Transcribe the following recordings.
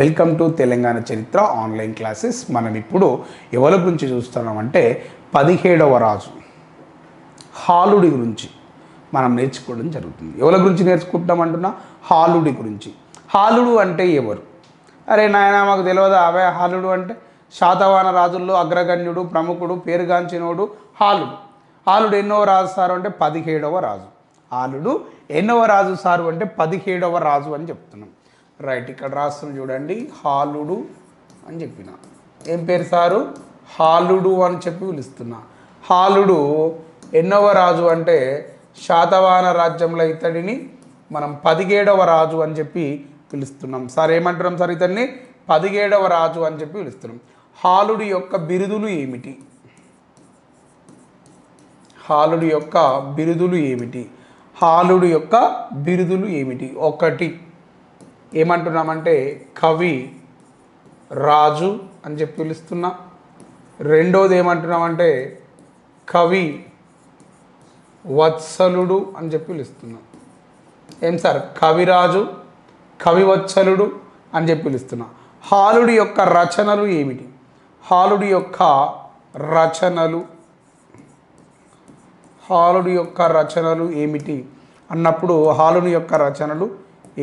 Welcome to Telangana చరిత్ర online classes. మనం ఇప్పుడు ఎవరి గురించి చూస్తున్నామంటే 17వ రాజు హాలుడి గురించి మనం నేర్చుకోవడం జరుగుతుంది. ఎవరి గురించి నేర్చుకుంటామంటున్నా? హాలుడి గురించి. హాలుడు అంటే ఎవరు? అరే నాయన మాకు తెలియదా అవే హాలుడు అంటే? శాతవాహన రాజుల్లో అగ్రగణ్యుడు, ప్రముఖుడు, పేరుగాంచినోడు హాలుడు. హాలుడు ఎన్నో రాజు సారు అంటే 17వ రాజు. హాలుడు ఎన్నవ రాజు సారు అంటే 17వ రాజు అని చెప్తున్నాం. రైట్, ఇక్కడ రాస్తుంది చూడండి, హాలుడు అని చెప్పిన. ఏం పేరు సారు? హాలుడు అని చెప్పి పిలుస్తున్నా. హాలుడు ఎన్నవ రాజు అంటే శాతవాహన రాజ్యంలో ఇతడిని మనం 17వ రాజు అని చెప్పి పిలుస్తున్నాం. సార్ ఏమంటున్నాం సార్? ఇతన్ని 17వ రాజు అని చెప్పి పిలుస్తున్నాం. హాలుడి యొక్క బిరుదులు ఏమిటి? హాలుడి యొక్క బిరుదులు ఏమిటి? హాలుడి యొక్క బిరుదులు ఏమిటి? ఒకటి ఏమంటున్నామంటే కవి రాజు అని చెప్పి పిలుస్తున్నా. రెండోది ఏమంటున్నామంటే కవి వత్సలుడు అని చెప్పి పిలుస్తున్నాం. ఏం సార్? కవిరాజు, కవివత్సలుడు అని చెప్పి పిలుస్తున్నా. హాలుడి యొక్క రచనలు ఏమిటి? హాలుడి యొక్క రచనలు, హాలుడి యొక్క రచనలు ఏమిటి అన్నప్పుడు హాలుని యొక్క రచనలు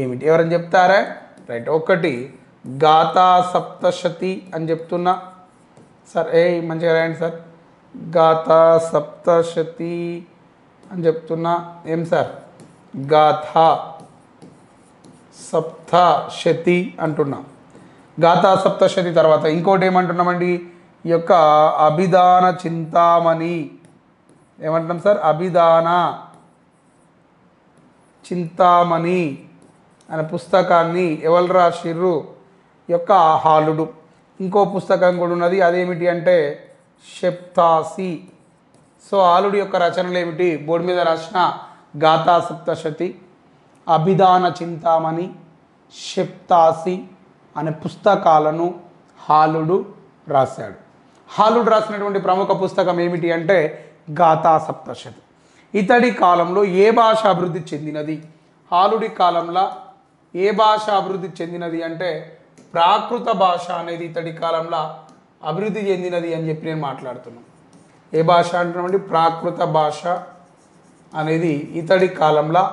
ఏమిటి? ఎవరని చెప్తారా? రైట్, ఒకటి గాథా సప్తశతి అని చెప్తున్నా. సార్ మంచిగా రాయండి సార్. గాథా సప్తశతి అని చెప్తున్నా. ఏం సార్? గాథా సప్తశతి అంటున్నా. గాథా సప్తశతి తర్వాత ఇంకోటి ఏమంటున్నామండి? ఈ యొక్క అభిధాన చింతామణి ఏమంటున్నాం సార్? అభిధాన చింతామణి అనే పుస్తకాన్ని ఎవరు రాసిర్రు? యొక్క హాలుడు. ఇంకో పుస్తకం కూడా ఉన్నది, అదేమిటి అంటే షప్తాసి. సో హాలుడి యొక్క రచనలు ఏమిటి? బోర్డు మీద రాసిన గాథా సప్తశతి, అభిధాన చింతామణి, షప్తాసి అనే పుస్తకాలను హాలుడు రాశాడు. హాలుడు రాసినటువంటి ప్రముఖ పుస్తకం ఏమిటి అంటే గాథా సప్తశతి. ఇతడి కాలంలో ఏ భాష అభివృద్ధి చెందినది? హాలుడి కాలంలో ఏ భాష అభివృద్ధి చెందినది అంటే ప్రాకృత భాష అనేది ఇతడి కాలంలో అభివృద్ధి చెందినది అని చెప్పి నేను మాట్లాడుతున్నాను. ఏ భాష అంటున్నామండి? ప్రాకృత భాష అనేది ఇతడి కాలంలో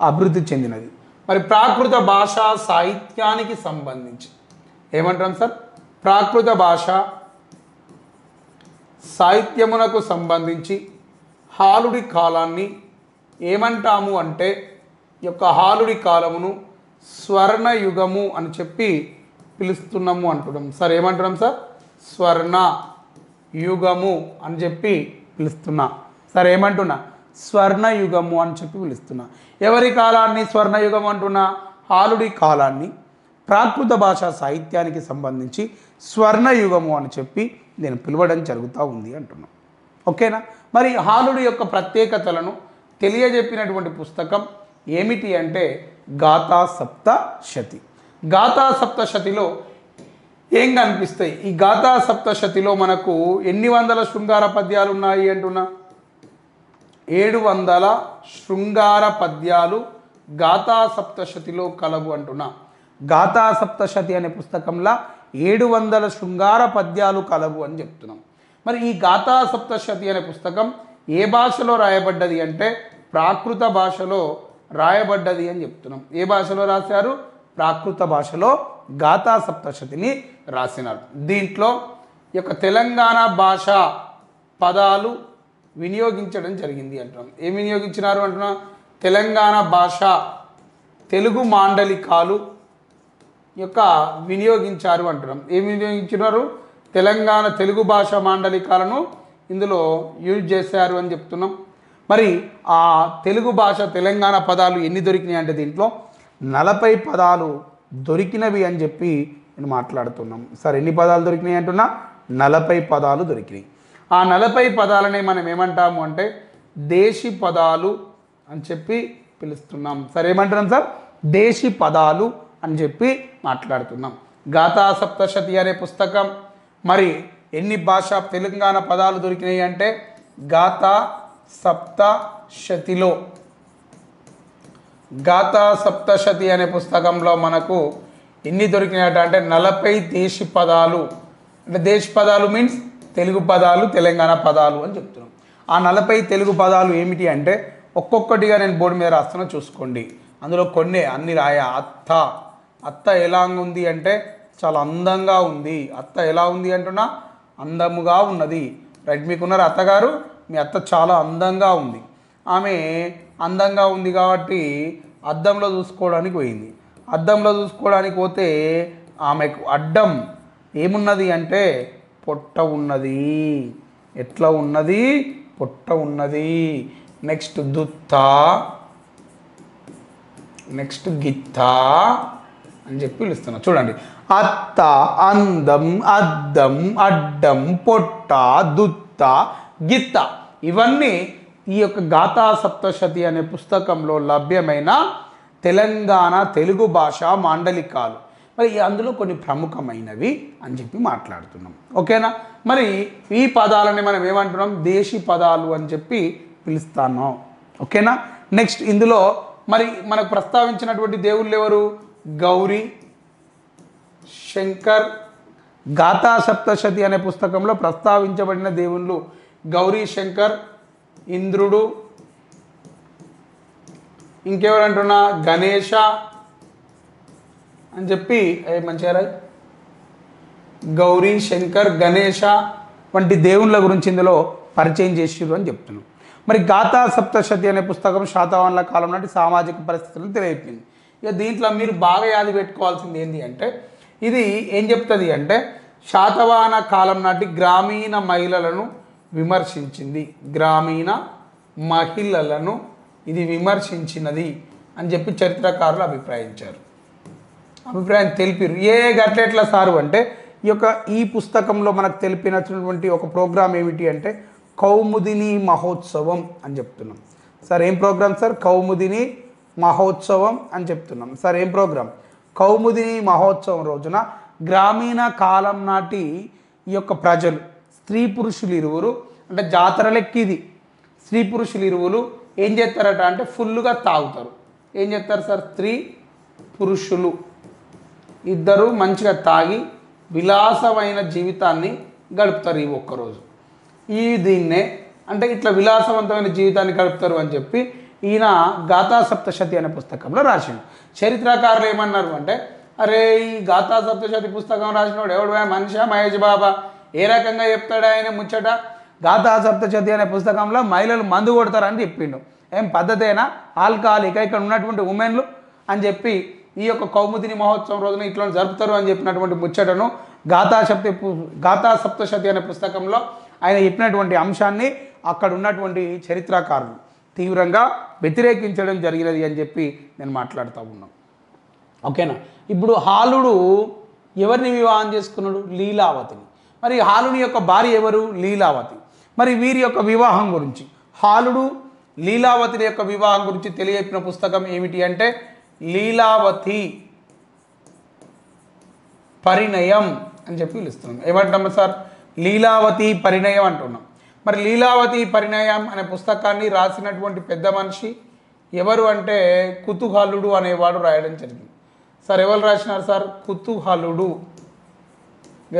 అభివృద్ధి చెందినది. మరి ప్రాకృత భాష సాహిత్యానికి సంబంధించి ఏమంటాం సార్? ప్రాకృత భాష సాహిత్యమునకు సంబంధించి హాలుడి కాలాన్ని ఏమంటాము అంటే ఈ యొక్క హాలుడి కాలమును స్వర్ణయుగము అని చెప్పి పిలుస్తున్నాము అంటున్నాం. సార్ ఏమంటున్నాం సార్? స్వర్ణ యుగము అని చెప్పి పిలుస్తున్నా. సార్ ఏమంటున్నా? స్వర్ణయుగము అని చెప్పి పిలుస్తున్నా. ఎవరి కాలాన్ని స్వర్ణయుగం అంటున్నా? హాలుడి కాలాన్ని ప్రాకృత భాషా సాహిత్యానికి సంబంధించి స్వర్ణయుగము అని చెప్పి నేను పిలవడం జరుగుతూ ఉంది అంటున్నాను. ఓకేనా? మరి హాలుడి యొక్క ప్రత్యేకతలను తెలియజెప్పినటువంటి పుస్తకం ఏమిటి అంటే గాథా సప్తశతి. గాథా సప్తశతిలో ఏం కనిపిస్తాయి? ఈ గాథా సప్తశతిలో మనకు ఎన్ని వందల శృంగార పద్యాలు ఉన్నాయి అంటున్నా? 700 శృంగార పద్యాలు గాథా సప్తశతిలో కలవు అంటున్నా. గాథా సప్తశతి అనే పుస్తకంలో 700 శృంగార పద్యాలు కలవు అని చెప్తున్నాం. మరి ఈ గాథా సప్తశతి అనే పుస్తకం ఏ భాషలో రాయబడ్డది అంటే ప్రాకృత భాషలో రాయబడ్డది అని చెప్తున్నాం. ఏ భాషలో రాశారు? ప్రాకృత భాషలో గాథా సప్తశతిని రాసినారు. దీంట్లో ఈ యొక్క తెలంగాణ భాష పదాలు వినియోగించడం జరిగింది అంటున్నాం. ఏం వినియోగించినారు అంటున్నా? తెలంగాణ భాష తెలుగు మాండలికాలు యొక్క వినియోగించారు అంటున్నాం. ఏం వినియోగించినారు? తెలంగాణ తెలుగు భాష మాండలికాలను ఇందులో యూజ్ చేశారు అని చెప్తున్నాం. మరి ఆ తెలుగు భాష తెలంగాణ పదాలు ఎన్ని దొరికినాయి అంటే దీంట్లో 40 పదాలు దొరికినవి అని చెప్పి నేను మాట్లాడుతున్నాం. సార్ ఎన్ని పదాలు దొరికినాయి అంటున్నా? 40 పదాలు దొరికినాయి. ఆ 40 పదాలనే మనం ఏమంటాము అంటే దేశీ పదాలు అని చెప్పి పిలుస్తున్నాం. సార్ ఏమంటున్నాం సార్? దేశీ పదాలు అని చెప్పి మాట్లాడుతున్నాం. గాథా సప్తశతి అనే పుస్తకం మరి ఎన్ని భాష తెలంగాణ పదాలు దొరికినాయి అంటే గాథా సప్తశతిలో, గాథా సప్తశతి అనే పుస్తకంలో మనకు ఎన్ని దొరికినాయట అంటే 40 దేశీ పదాలు. అంటే దేశీ పదాలు మీన్స్ తెలుగు పదాలు, తెలంగాణ పదాలు అని చెప్తున్నాం. ఆ 40 తెలుగు పదాలు ఏమిటి అంటే ఒక్కొక్కటిగా నేను బోర్డు మీద రాస్తున్నా చూసుకోండి. అందులో కొన్ని అన్ని అత్త. అత్త ఎలా ఉంది అంటే చాలా అందంగా ఉంది. అత్త ఎలా ఉంది అంటున్నా అందముగా ఉన్నది. రైట్, మీకున్నారు అత్తగారు, మీ అత్త చాలా అందంగా ఉంది. ఆమె అందంగా ఉంది కాబట్టి అద్దంలో చూసుకోవడానికి పోయింది. అద్దంలో చూసుకోవడానికి పోతే ఆమెకు అడ్డం ఏమున్నది అంటే పొట్ట ఉన్నది. ఎట్లా ఉన్నది? పొట్ట ఉన్నది. నెక్స్ట్ దుత్త, నెక్స్ట్ గిత్త అని చెప్పి పిలుస్తున్నా. చూడండి, అత్త, అందం, అద్దం, అడ్డం, పొట్ట, దుత్త, గిత్త ఇవన్నీ ఈ యొక్క గాథా సప్తశతి అనే పుస్తకంలో లభ్యమైన తెలంగాణ తెలుగు భాష మాండలికాలు. మరి అందులో కొన్ని ప్రముఖమైనవి అని చెప్పి మాట్లాడుతున్నాం. ఓకేనా? మరి ఈ పదాలని మనం ఏమంటున్నాం? దేశీ పదాలు అని చెప్పి పిలుస్తాను. ఓకేనా? నెక్స్ట్ ఇందులో మరి మనకు ప్రస్తావించినటువంటి దేవుళ్ళు ఎవరు? గౌరీ, శంకర్. గాథా సప్తశతి అనే పుస్తకంలో ప్రస్తావించబడిన దేవుళ్ళు గౌరీ, శంకర్, ఇంద్రుడు, ఇంకెవరంటున్నా గణేష అని చెప్పి మంచిగా గౌరీ, శంకర్, గణేష వంటి దేవుళ్ళ గురించి ఇందులో పరిచయం చేసిరు అని చెప్తున్నాం. మరి గాథా సప్తశతి అనే పుస్తకం శాతవాహనుల కాలం నాటి సామాజిక పరిస్థితులను తెలియజేసింది. ఇక దీంట్లో మీరు బాగా యాది పెట్టుకోవాల్సింది ఏంటి అంటే ఇది ఏం చెప్తుంది అంటే శాతవాహన కాలం నాటి గ్రామీణ మహిళలను విమర్శించింది. గ్రామీణ మహిళలను ఇది విమర్శించినది అని చెప్పి చరిత్రకారులు అభిప్రాయం తెలిపారు. గట్లెట్లా సారు అంటే ఈ పుస్తకంలో మనకు తెలిపినటువంటి ఒక ప్రోగ్రాం ఏమిటి అంటే కౌముదిని మహోత్సవం అని చెప్తున్నాం. సార్ ఏం ప్రోగ్రాం సార్? కౌముదిని మహోత్సవం అని చెప్తున్నాం. సార్ ఏం ప్రోగ్రాం? కౌముదిని మహోత్సవం రోజున గ్రామీణ కాలం నాటి ఈ యొక్క ప్రజలు స్త్రీ పురుషులు ఇరువురు, అంటే జాతర లెక్క ఇది, స్త్రీ పురుషులు ఇరువురు ఏం చేస్తారట అంటే ఫుల్గా తాగుతారు. ఏం చేస్తారు సార్? స్త్రీ పురుషులు ఇద్దరు మంచిగా తాగి విలాసమైన జీవితాన్ని గడుపుతారు ఈ ఒక్కరోజు. దీన్నే అంటే ఇట్లా విలాసవంతమైన జీవితాన్ని గడుపుతారు అని చెప్పి ఈయన గాథా సప్తశతి అనే పుస్తకంలో రాసిండు. చరిత్రకారులు ఏమన్నారు అంటే అరే ఈ గాథా సప్తశతి పుస్తకం రాసినోడు ఎవడు మనిషా మహేష్ బాబా ఏ రకంగా చెప్తాడు ఆయన ముచ్చట? గాథా సప్తశతి అనే పుస్తకంలో మహిళలు మందు కొడతారని చెప్పిండు. ఏం పద్ధతేనా? ఆల్కహాలిక్ ఇక్కడ ఉన్నటువంటి ఉమెన్లు అని చెప్పి ఈ యొక్క కౌముదిని మహోత్సవం రోజున ఇట్లా జరుపుతారు అని చెప్పినటువంటి ముచ్చటను గాథా సప్తశతి అనే పుస్తకంలో ఆయన చెప్పినటువంటి అంశాన్ని అక్కడ ఉన్నటువంటి చరిత్రకారులు తీవ్రంగా వ్యతిరేకించడం జరిగినది అని చెప్పి నేను మాట్లాడుతూ ఉన్నాను. ఓకేనా? ఇప్పుడు హాలుడు ఎవరిని వివాహం చేసుకున్నాడు? లీలావతిని. మరి హాలుని యొక్క భార్య ఎవరు? లీలావతి. మరి వీరి యొక్క వివాహం గురించి హాలుడు లీలావతి యొక్క వివాహం గురించి తెలియజెప్పిన పుస్తకం ఏమిటి అంటే లీలావతి పరిణయం అని చెప్పి పిలుస్తున్నాం. ఏమంటున్నాం సార్? లీలావతి పరిణయం అంటున్నాం. మరి లీలావతి పరిణయం అనే పుస్తకాన్ని రాసినటువంటి పెద్ద మనిషి ఎవరు అంటే కుతూహలుడు అనేవాడు రాయడం జరిగింది. సార్ ఎవరు రాసినారు సార్? కుతూహలుడు.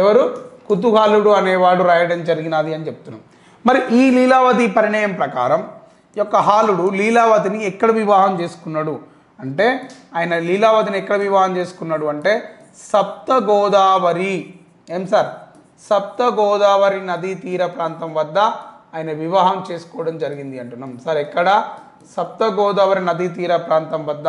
ఎవరు? కుతూహలుడు అనేవాడు రాయడం జరిగినది అని చెప్తున్నాం. మరి ఈ లీలావతి పరిణయం ప్రకారం యొక్క హాలుడు లీలావతిని ఎక్కడ వివాహం చేసుకున్నాడు అంటే ఆయన లీలావతిని ఎక్కడ వివాహం చేసుకున్నాడు అంటే సప్త గోదావరి. ఏం సార్? సప్త గోదావరి నదీ తీర ప్రాంతం వద్ద ఆయన వివాహం చేసుకోవడం జరిగింది అంటున్నాం. సార్ ఎక్కడ? సప్త గోదావరి నదీ తీర ప్రాంతం వద్ద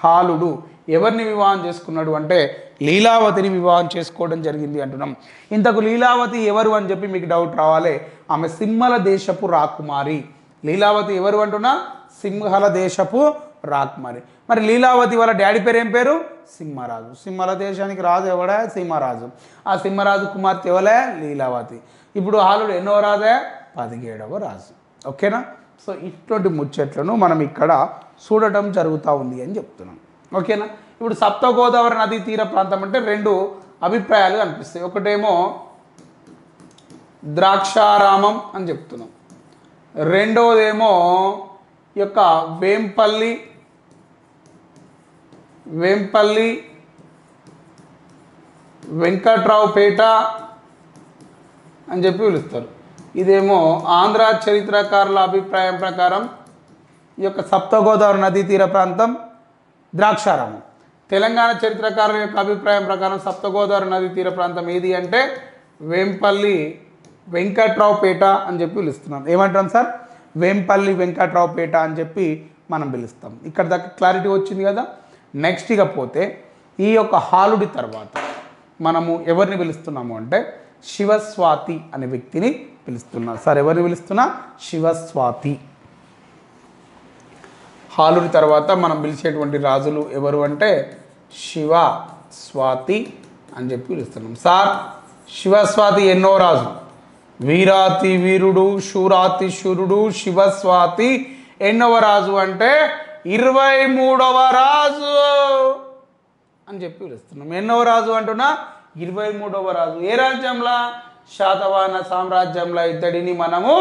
హాలుడు ఎవరిని వివాహం చేసుకున్నాడు అంటే లీలావతిని వివాహం చేసుకోవడం జరిగింది అంటున్నాం. ఇంతకు లీలావతి ఎవరు అని చెప్పి మీకు డౌట్ రావాలి. ఆమె సింహల దేశపు రాకుమారి. లీలావతి ఎవరు అంటున్నా? సింహల దేశపు రాకుమారి. మరి లీలావతి వాళ్ళ డాడీ పేరు ఏం పేరు? సింహరాజు. సింహల దేశానికి రాజు ఎవడా? సింహరాజు. ఆ సింహరాజు కుమార్తె ఎవలే? లీలావతి. ఇప్పుడు హాలుడు ఎన్నో రాజే? 17వ రాజు. ఓకేనా? సో ఇటువంటి ముచ్చట్లను మనం ఇక్కడ చూడటం జరుగుతూ ఉంది అని చెప్తున్నాం. ఓకేనా? ఇప్పుడు సప్త గోదావరి నదీ తీర ప్రాంతం అంటే రెండు అభిప్రాయాలు కనిపిస్తాయి. ఒకటేమో ద్రాక్షారామం అని చెప్తున్నాం, రెండవదేమో యొక్క వేంపల్లి వెంకట్రావుపేట అని చెప్పి పిలుస్తారు. ఇదేమో ఆంధ్ర చరిత్రకారుల అభిప్రాయం ప్రకారం ఈ యొక్క సప్త గోదావరి నదీ తీర ప్రాంతం ద్రాక్షారామం. తెలంగాణ చరిత్రకారుల యొక్క అభిప్రాయం ప్రకారం సప్త గోదావరి నదీ తీర ప్రాంతం ఏది అంటే వేంపల్లి వెంకట్రావుపేట అని చెప్పి పిలుస్తున్నాం. ఏమంటాం సార్? వేంపల్లి వెంకట్రావుపేట అని చెప్పి మనం పిలుస్తాం. ఇక్కడ దాకా క్లారిటీ వచ్చింది కదా. నెక్స్ట్ ఇక పోతే ఈ యొక్క హాలుడి తర్వాత మనము ఎవరిని పిలుస్తున్నాము అంటే శివస్వాతి అనే వ్యక్తిని పిలుస్తున్నాం. సార్ ఎవరిని పిలుస్తున్నా? శివస్వాతి. హాలుడి తర్వాత మనం పిలిచేటువంటి రాజులు ఎవరు అంటే శివ స్వాతి అని చెప్పి పిలుస్తున్నాం. సార్ శివస్వాతి ఎన్నో రాజు? వీరాతి వీరుడు, శూరాతి శూరుడు, శివస్వాతి ఎన్నవ రాజు అంటే 23వ రాజు అని చెప్పి పిలుస్తున్నాం. ఎన్నవ రాజు అంటున్నా? 23వ రాజు. ఏ రాజ్యంలో? శాతవాహన సామ్రాజ్యంలో ఇతడిని మనము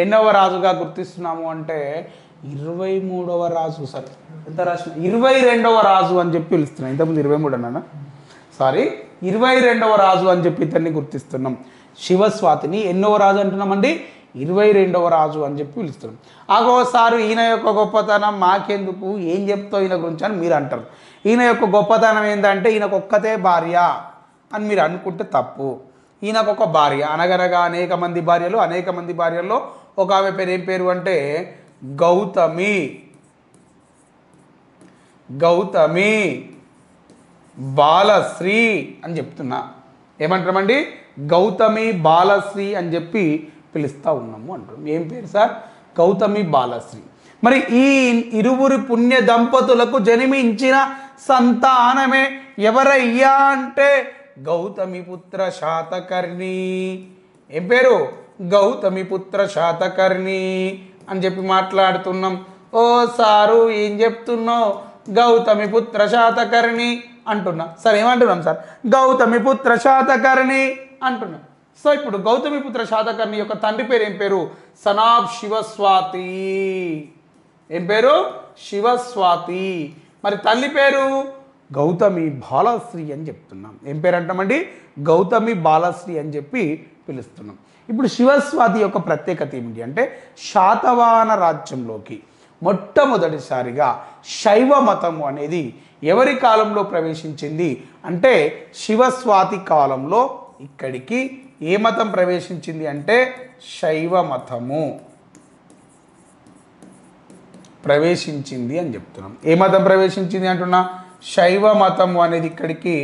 ఎన్నవ రాజుగా గుర్తిస్తున్నాము అంటే 23వ రాజు. సార్ ఎంత రాసిన? 22వ రాజు అని చెప్పి పిలుస్తున్నాం. ఇంతకుముందు 23 అన్నా, సారీ 22వ రాజు అని చెప్పి ఇతన్ని గుర్తిస్తున్నాం. శివస్వాతిని ఎన్నవ రాజు అంటున్నామండి? 22వ రాజు అని చెప్పి పిలుస్తున్నాం. ఆగోసారి ఈయన యొక్క గొప్పతనం మాకెందుకు, ఏం చెప్తావు ఈయన గురించి అని మీరు అంటారు. ఈయన యొక్క గొప్పతనం ఏంటంటే ఈయనకు ఒక్కతే భార్య అని మీరు అనుకుంటే తప్పు. ఈయనకు ఒక భార్య, అనగనగా అనేక మంది భార్యలు, అనేక మంది భార్యల్లో ఒక ఆమె పేరు ఏం పేరు అంటే గౌతమి. గౌతమి బాలశ్రీ అని చెప్తున్నా. ఏమంటామండి? గౌతమి బాలశ్రీ అని చెప్పి పిలుస్తూ ఉన్నాము అంటాం. ఏం పేరు సార్? గౌతమి బాలశ్రీ. మరి ఈ ఇరువురు పుణ్య దంపతులకు జన్మించిన సంతానమే ఎవరయ్యా అంటే గౌతమి పుత్ర శాతకర్ణి. ఏం పేరు? గౌతమి పుత్ర శాతకర్ణి అని చెప్పి మాట్లాడుతున్నాం. ఓ సారు ఏం చెప్తున్నావు? గౌతమి పుత్ర శాతకర్ణి అంటున్నా. సార్ ఏమంటున్నాం సార్? గౌతమి పుత్ర శాతకర్ణి అంటున్నాం. సో ఇప్పుడు గౌతమి పుత్ర శాతకర్ణి యొక్క తండ్రి పేరు ఏం పేరు? సనాబ్ శివస్వాతి. ఏం పేరు? శివస్వాతి. మరి తల్లి పేరు గౌతమి బాలశ్రీ అని చెప్తున్నాం. ఏం పేరు అంటామండి? గౌతమి బాలశ్రీ అని చెప్పి పిలుస్తున్నాం. ఇప్పుడు శివస్వాతి యొక్క ప్రత్యేకత ఏమిటి అంటే శాతవాహన రాజ్యంలోకి మొట్టమొదటిసారిగా శైవ మతము అనేది ఎవరి కాలంలో ప్రవేశించింది అంటే శివస్వాతి కాలంలో ఇక్కడికి ఏ మతం ప్రవేశించింది అంటే శైవ మతము ప్రవేశించింది అని చెప్తున్నాం. ఏ మతం ప్రవేశించింది అంటున్నా? శైవ మతము అనేది ఇక్కడికి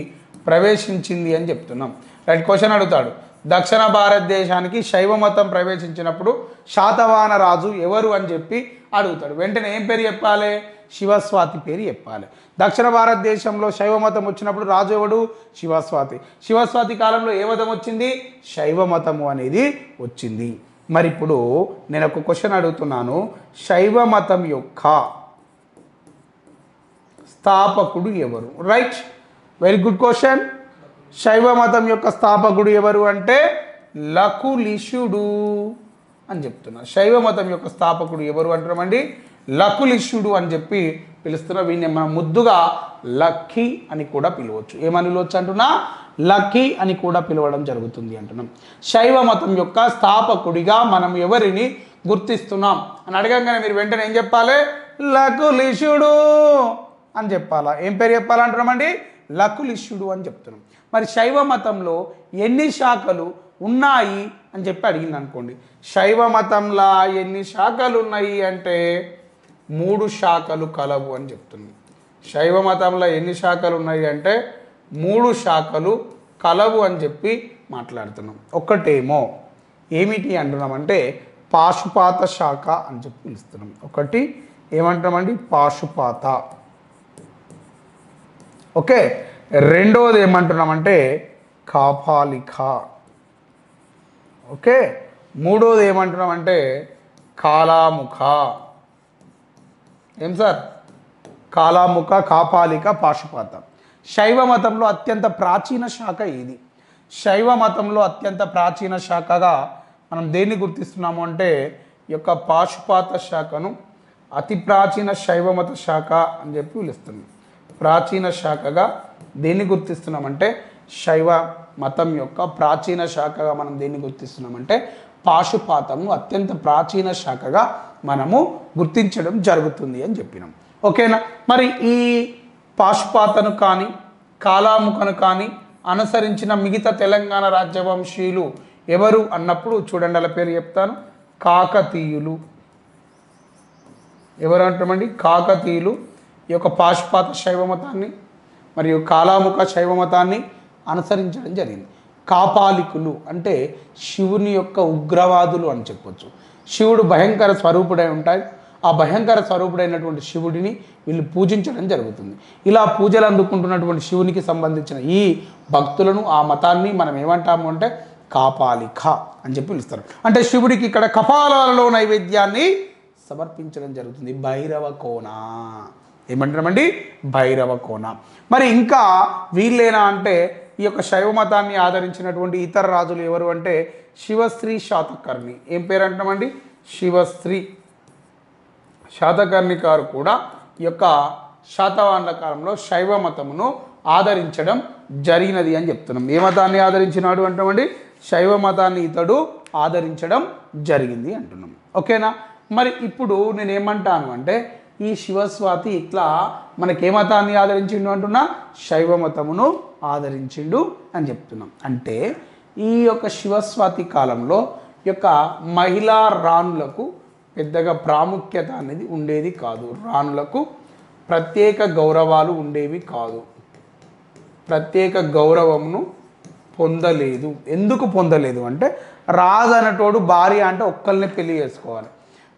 ప్రవేశించింది అని చెప్తున్నాం. రైట్. క్వశ్చన్ అడుగుతాడు, దక్షిణ భారతదేశానికి శైవ మతం ప్రవేశించినప్పుడు శాతవాహన రాజు ఎవరు అని చెప్పి అడుగుతాడు. వెంటనే ఏం పేరు చెప్పాలి? శివస్వాతి పేరు చెప్పాలి. దక్షిణ భారతదేశంలో శైవ మతం వచ్చినప్పుడు రాజు ఎవడు? శివస్వాతి. శివస్వాతి కాలంలో ఏ మతం వచ్చింది? శైవ మతము అనేది వచ్చింది. మరి ఇప్పుడు నేను ఒక క్వశ్చన్ అడుగుతున్నాను, శైవ మతం యొక్క స్థాపకుడు ఎవరు? Right, very good question. శైవ మతం యొక్క స్థాపకుడు ఎవరు అంటే లకులిషుడు అని చెప్తున్నా. శైవ మతం యొక్క స్థాపకుడు ఎవరు అంటున్నామండి? లకులిషుడు అని చెప్పి పిలుస్తున్నా. వీడిని మనం ముద్దుగా లక్కీ అని కూడా పిలవచ్చు. ఏమని పిలవచ్చు అంటున్నా? లక్కీ అని కూడా పిలవడం జరుగుతుంది అంటున్నాం. శైవ మతం యొక్క స్థాపకుడిగా మనం ఎవరిని గుర్తిస్తున్నాం అని అడగంగానే మీరు వెంటనే ఏం చెప్పాలి? లకులిషుడు అని చెప్పాలా? ఏం పేరు చెప్పాలంటున్నామండి? లకులిషుడు అని చెప్తున్నాం. మరి శైవ మతంలో ఎన్ని శాఖలు ఉన్నాయి అని చెప్పి అడిగింది అనుకోండి. శైవ మతంలో ఎన్ని శాఖలు ఉన్నాయి అంటే 3 శాఖలు కలవు అని చెప్తుంది. శైవ మతంలో ఎన్ని శాఖలు ఉన్నాయి అంటే 3 శాఖలు కలవు అని చెప్పి మాట్లాడుతున్నాం. ఒకటేమో ఏమిటి అంటున్నామంటే పాశుపాత శాఖ అని చెప్పి పిలుస్తున్నాం. ఒకటి ఏమంటామండి? పాశుపాత. ఓకే. రెండవది ఏమంటున్నామంటే కాపాలిక. ఓకే. మూడవది ఏమంటున్నామంటే కాలాముఖ. ఏం సార్? కాలాముఖ, కాపాలిక, పాశుపాత. శైవ మతంలో అత్యంత ప్రాచీన శాఖ ఏది? శైవ మతంలో అత్యంత ప్రాచీన శాఖగా మనం దేన్ని గుర్తిస్తున్నాము అంటే ఈ యొక్క పాశుపాత శాఖను అతి ప్రాచీన శైవ మత శాఖ అని చెప్పి పిలుస్తున్నాం. ప్రాచీన శాఖగా దేన్ని గుర్తిస్తున్నామంటే శైవ మతం యొక్క ప్రాచీన శాఖగా మనం దేన్ని గుర్తిస్తున్నామంటే పాశుపాతము అత్యంత ప్రాచీన శాఖగా మనము గుర్తించడం జరుగుతుంది అని చెప్పినాం. ఓకేనా. మరి ఈ పాశుపాతను కానీ కాలాముఖను కానీ అనుసరించిన మిగతా తెలంగాణ రాజ్యవంశీయులు ఎవరు అన్నప్పుడు చూడండి, వాళ్ళ పేరు చెప్తాను. కాకతీయులు. ఎవరు అంటామండి? కాకతీయులు ఈ యొక్క పాశుపాత శైవ మతాన్ని మరియు కాలాముఖ శైవ మతాన్ని అనుసరించడం జరిగింది. కాపాలికులు అంటే శివుని యొక్క ఉగ్రవాదులు అని చెప్పొచ్చు. శివుడు భయంకర స్వరూపుడై ఉంటాయి. ఆ భయంకర స్వరూపుడైనటువంటి శివుడిని వీళ్ళు పూజించడం జరుగుతుంది. ఇలా పూజలు అందుకుంటున్నటువంటి శివునికి సంబంధించిన ఈ భక్తులను ఆ మతాన్ని మనం ఏమంటాము అంటే కాపాలిక అని చెప్పి పిలుస్తారు. అంటే శివుడికి ఇక్కడ కపాలాలలో నైవేద్యాన్ని సమర్పించడం జరుగుతుంది. భైరవ కోన ఏమంటామండి? భైరవ కోన. మరి ఇంకా వీళ్ళేనా అంటే ఈ యొక్క శైవ మతాన్ని ఆదరించినటువంటి ఇతర రాజులు ఎవరు అంటే శివశ్రీ శాతకర్ణి. ఏం పేరు అంటామండి? శివశ్రీ శాతకర్ణి గారు కూడా ఈ యొక్క శాతవాహనుల కాలంలో శైవ మతమును ఆదరించడం జరిగినది అని చెప్తున్నాం. ఏ మతాన్ని ఆదరించినాడు అంటామండి? శైవ మతాన్ని ఇతడు ఆదరించడం జరిగింది అంటున్నాం. ఓకేనా. మరి ఇప్పుడు నేను ఏమంటాను అంటే ఈ శివస్వాతి ఇట్లా మనకే మతాన్ని ఆదరించిండు అంటున్నా? శైవ మతమును ఆదరించిండు అని చెప్తున్నాం. అంటే ఈ యొక్క శివస్వాతి కాలంలో యొక్క మహిళా రాణులకు పెద్దగా ప్రాముఖ్యత అనేది ఉండేది కాదు. రాణులకు ప్రత్యేక గౌరవాలు ఉండేవి కాదు. ప్రత్యేక గౌరవమును పొందలేదు. ఎందుకు పొందలేదు అంటే రాజు అనేటోడు భార్య అంటే ఒక్కరిని పెళ్లి చేసుకోవాలి.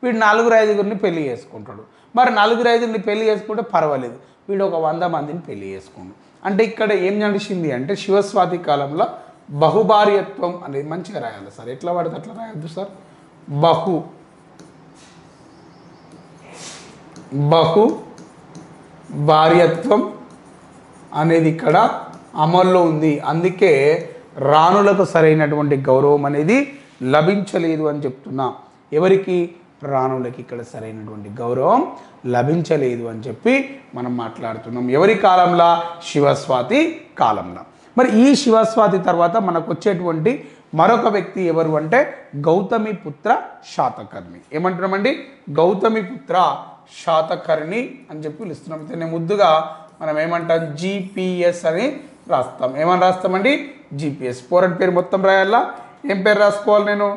వీడు 4-5 పెళ్లి చేసుకుంటాడు. మరి 4-5 పెళ్లి చేసుకుంటే పర్వాలేదు, వీడు ఒక 100 మందిని పెళ్లి చేసుకుంటాడు. అంటే ఇక్కడ ఏం నడిచింది అంటే శివస్వాతి కాలంలో బహుభార్యత్వం అనేది మంచిగా రాయాలి సార్. ఎట్లా పడితే అట్లా రాయొద్దు సార్. బహు భార్యత్వం అనేది ఇక్కడ అమల్లో ఉంది. అందుకే రాణులకు సరైనటువంటి గౌరవం అనేది లభించలేదు అని చెప్తున్నా. ఎవరికి? రాణులకి ఇక్కడ సరైనటువంటి గౌరవం లభించలేదు అని చెప్పి మనం మాట్లాడుతున్నాం. ఎవరి కాలంలో? శివస్వాతి కాలంలో. మరి ఈ శివస్వాతి తర్వాత మనకు వచ్చేటువంటి మరొక వ్యక్తి ఎవరు అంటే గౌతమిపుత్ర శాతకర్ణి. ఏమంటున్నామండి? గౌతమిపుత్ర శాతకర్ణి అని చెప్పి పిలుస్తున్నాం. అయితే ముద్దుగా మనం ఏమంటాం? జిపిఎస్ అని రాస్తాం. ఏమని రాస్తామండి? జిపిఎస్. పోరని పేరు మొత్తం రాయాలా? ఏం పేరు రాసుకోవాలి నేను?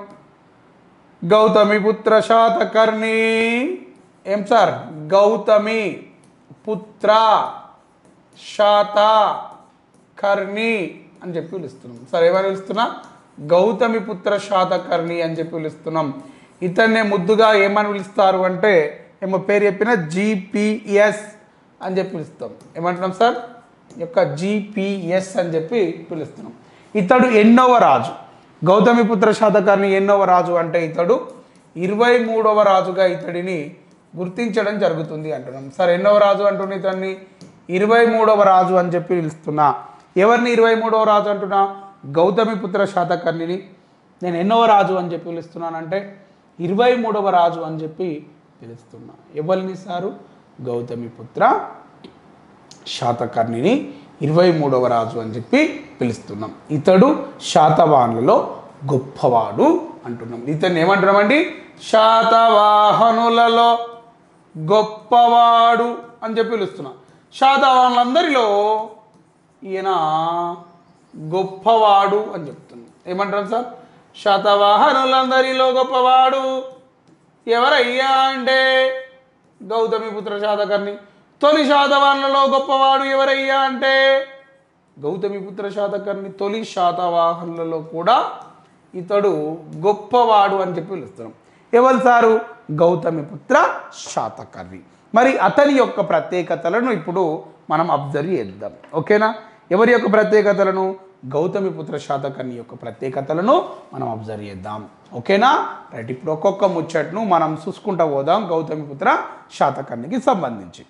గౌతమిపుత్ర శాతకర్ణి. ఏం సార్? గౌతమి పుత్ర శాతకర్ణి అని చెప్పి పిలుస్తున్నాం. సార్ ఏమని పిలుస్తున్నా? గౌతమిపుత్ర శాతకర్ణి అని చెప్పి పిలుస్తున్నాం. ఇతన్నే ముద్దుగా ఏమని పిలుస్తారు అంటే ఏమో పేరు చెప్పిన జిపిఎస్ అని చెప్పి పిలుస్తాం. ఏమంటున్నాం సార్? యొక్క జిపిఎస్ అని చెప్పి పిలుస్తున్నాం. ఇతడు ఎన్నవ రాజు? గౌతమిపుత్ర శాతకర్ణి ఎన్నవ రాజు అంటే ఇతడు 23వ రాజుగా ఇతడిని గుర్తించడం జరుగుతుంది అంటున్నాం. సార్ ఎన్నవ రాజు అంటున్నా? ఇతన్ని 23వ రాజు అని చెప్పి పిలుస్తున్నా. ఎవరిని 23వ రాజు అంటున్నా? గౌతమిపుత్ర శాతకర్ణిని. నేను ఎన్నవ రాజు అని చెప్పి పిలుస్తున్నానంటే 23వ రాజు అని చెప్పి పిలుస్తున్నా. ఎవరిని సారు? గౌతమిపుత్ర శాతకర్ణిని 23వ రాజు అని చెప్పి పిలుస్తున్నాం. ఇతడు శాతవాహనులలో గొప్పవాడు అంటున్నాం. ఇతన్ని ఏమంటున్నామండి? శాతవాహనులలో గొప్పవాడు అని చెప్పి పిలుస్తున్నాం. శాతవాహనులందరిలో ఈయన గొప్పవాడు అని చెప్తున్నాం. ఏమంటారు సార్? శాతవాహనులందరిలో గొప్పవాడు ఎవరయ్యా అంటే గౌతమిపుత్ర శాతకర్ణి. తొలి శాతవాహనులలో గొప్పవాడు ఎవరయ్యా అంటే గౌతమిపుత్ర శాతకర్ణి. తొలి శాతవాహనులలో కూడా ఇతడు గొప్పవాడు అని చెప్పి పిలుస్తున్నాం. ఎవరు సారు? గౌతమిపుత్ర శాతకర్ణి. మరి అతని యొక్క ప్రత్యేకతలను ఇప్పుడు మనం అబ్జర్వ్ చేద్దాం. ఓకేనా. ఎవరి యొక్క ప్రత్యేకతలను? గౌతమిపుత్ర శాతకర్ణి యొక్క ప్రత్యేకతలను మనం అబ్జర్వ్ చేద్దాం. ఓకేనా. రైట్. ఇప్పుడు ఒక్కొక్క ముచ్చట్ను మనం చూసుకుంటూ పోదాం గౌతమిపుత్ర శాతకర్ణికి సంబంధించి.